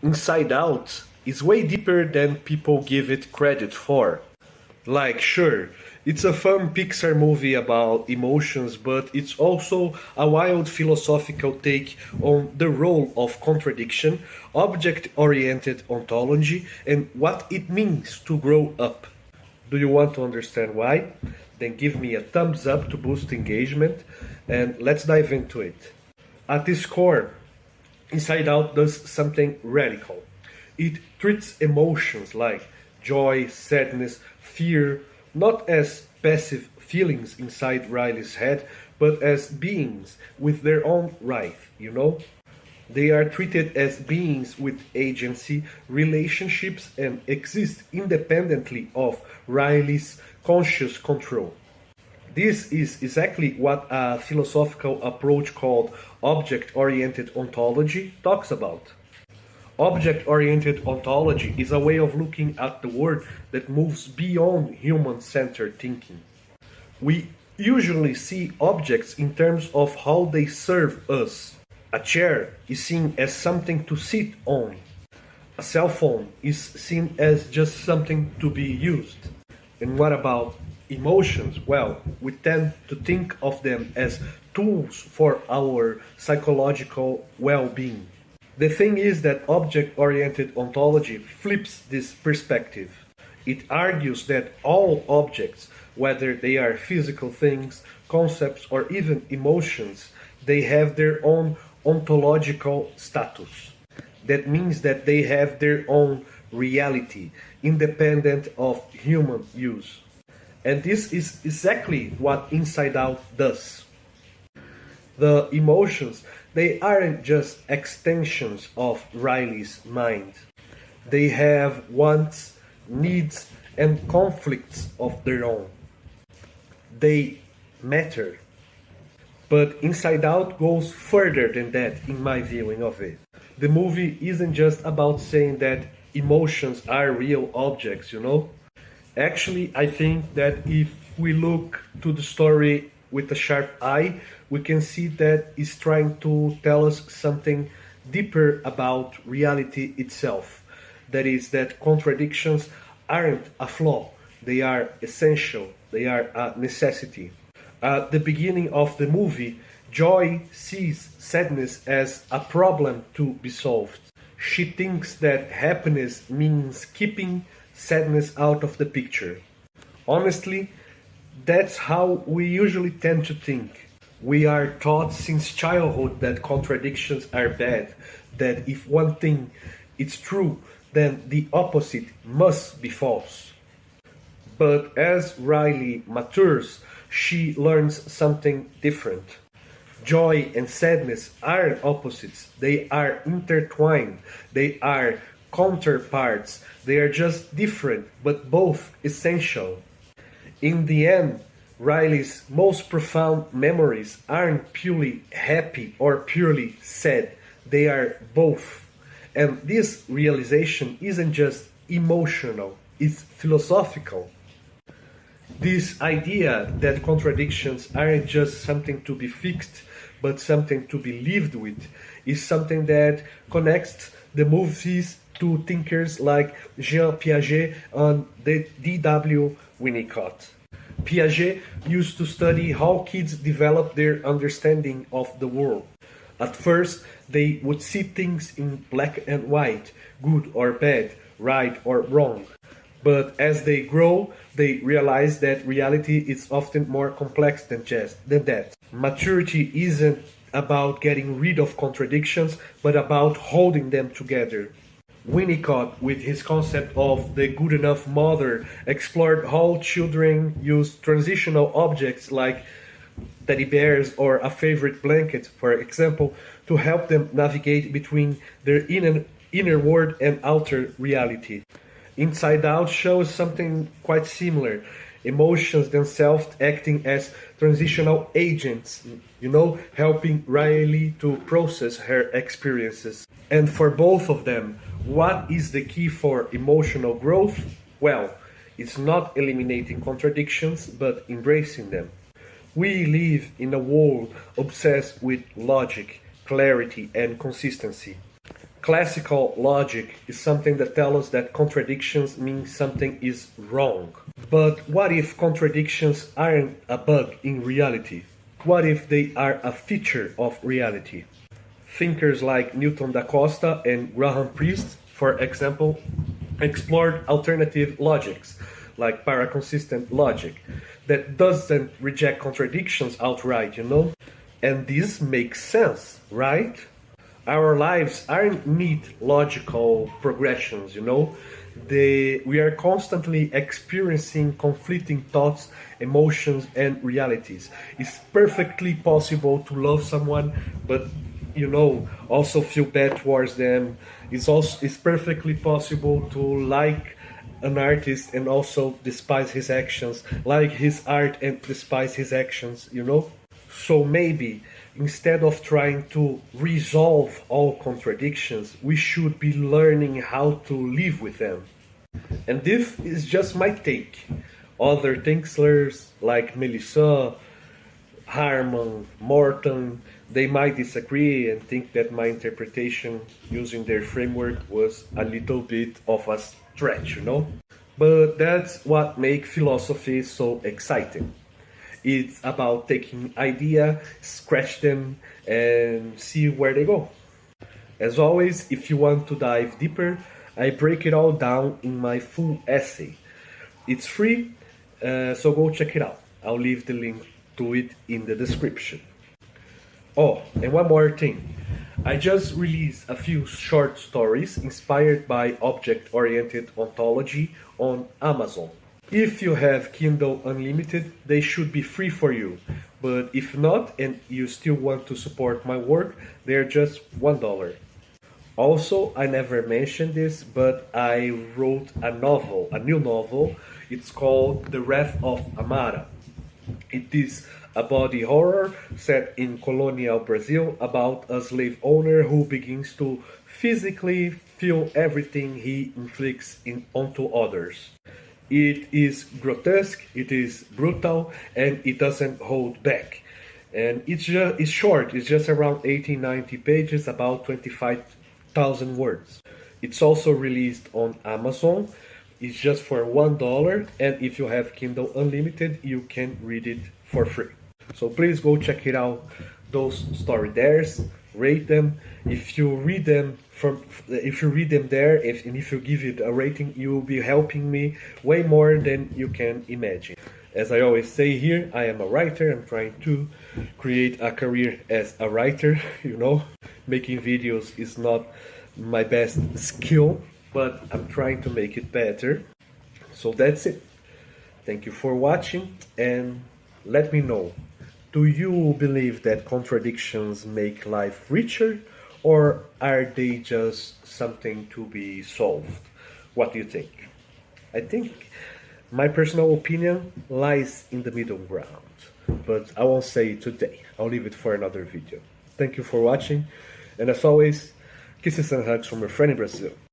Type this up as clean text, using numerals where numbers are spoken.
Inside Out is way deeper than people give it credit for. Like, sure, it's a fun Pixar movie about emotions, but it's also a wild philosophical take on the role of contradiction, object oriented ontology, and what it means to grow up. Do you want to understand why? Then give me a thumbs up to boost engagement, and let's dive into it. At its core, Inside Out does something radical. It treats emotions like joy, sadness, fear, not as passive feelings inside Riley's head, but as beings with their own right. They are treated as beings with agency, relationships, and exist independently of Riley's conscious control. This is exactly what a philosophical approach called object oriented ontology talks about. Object oriented ontology is a way of looking at the world that moves beyond human centered thinking. We usually see objects in terms of how they serve us. A chair is seen as something to sit on. A cell phone is seen as just something to be used. And what about emotions? Well, we tend to think of them as tools for our psychological well being. The thing is that object oriented ontology flips this perspective. It argues that all objects, whether they are physical things, concepts, or even emotions, they have their own ontological status. That means that they have their own reality, independent of human use. And this is exactly what Inside Out does. The emotions, they aren't just extensions of Riley's mind. They have wants, needs, and conflicts of their own. They matter. But Inside Out goes further than that in my viewing of it. The movie isn't just about saying that emotions are real objects. Actually, I think that if we look to the story with a sharp eye, we can see that it's trying to tell us something deeper about reality itself. That is, that contradictions aren't a flaw, they are essential, they are a necessity. At the beginning of the movie, Joy sees sadness as a problem to be solved. She thinks that happiness means keeping sadness out of the picture. Honestly, that's how we usually tend to think. We are taught since childhood that contradictions are bad, that if one thing is true, then the opposite must be false. But as Riley matures, she learns something different. Joy and sadness aren't opposites, they are intertwined, they are counterparts, they are just different but both essential. In the end, Riley's most profound memories aren't purely happy or purely sad, they are both. And this realization isn't just emotional, it's philosophical. This idea that contradictions aren't just something to be fixed, but something to be lived with, is something that connects the movies to thinkers like Jean Piaget and D.W. Winnicott. Piaget used to study how kids develop their understanding of the world. At first, they would see things in black and white, good or bad, right or wrong. But as they grow, they realize that reality is often more complex than that. Maturity isn't about getting rid of contradictions, but about holding them together. Winnicott, with his concept of the good enough mother, explored how children use transitional objects like teddy bears or a favorite blanket, for example, to help them navigate between their inner world and outer reality. Inside Out shows something quite similar. Emotions themselves acting as transitional agents, helping Riley to process her experiences. And for both of them, what is the key for emotional growth? Well, it's not eliminating contradictions, but embracing them. We live in a world obsessed with logic, clarity, and consistency. Classical logic is something that tells us that contradictions mean something is wrong. But what if contradictions aren't a bug in reality? What if they are a feature of reality? Thinkers like Newton da Costa and Graham Priest, for example, explored alternative logics, like paraconsistent logic, that doesn't reject contradictions outright, And this makes sense, right? Our lives aren't neat logical progressions, we are constantly experiencing conflicting thoughts, emotions, and realities. It's perfectly possible to love someone, but also feel bad towards them. It's perfectly possible to like an artist and also despise his actions, like his art and despise his actions. So maybe instead of trying to resolve all contradictions, we should be learning how to live with them. And this is just my take. Other thinkers like Melissa, Harman, Morton, they might disagree and think that my interpretation using their framework was a little bit of a stretch. But that's what makes philosophy so exciting. It's about taking ideas, scratch them, and see where they go. As always, if you want to dive deeper, I break it all down in my full essay. It's free, so go check it out. I'll leave the link to it in the description. Oh, and one more thing. I just released a few short stories inspired by object-oriented ontology on Amazon. If you have Kindle Unlimited, they should be free for you. But if not, and you still want to support my work, they're just $1. Also, I never mentioned this, but I wrote a new novel. It's called The Wrath of Amara. It is a body horror set in colonial Brazil about a slave owner who begins to physically feel everything he inflicts onto others. It is grotesque, it is brutal, and it doesn't hold back. And it's short, it's just around 80-90 pages, about 25,000 words. It's also released on Amazon. It's just for $1, and if you have Kindle Unlimited, you can read it for free. So please go check it out. Those story theirs, rate them. If you read them there, and if you give it a rating, you will be helping me way more than you can imagine. As I always say here, I am a writer. I'm trying to create a career as a writer. Making videos is not my best skill, but I'm trying to make it better. So that's it. Thank you for watching, and let me know. Do you believe that contradictions make life richer, or are they just something to be solved? What do you think? I think my personal opinion lies in the middle ground, but I won't say it today. I'll leave it for another video. Thank you for watching, and as always, kisses and hugs from your friend in Brazil.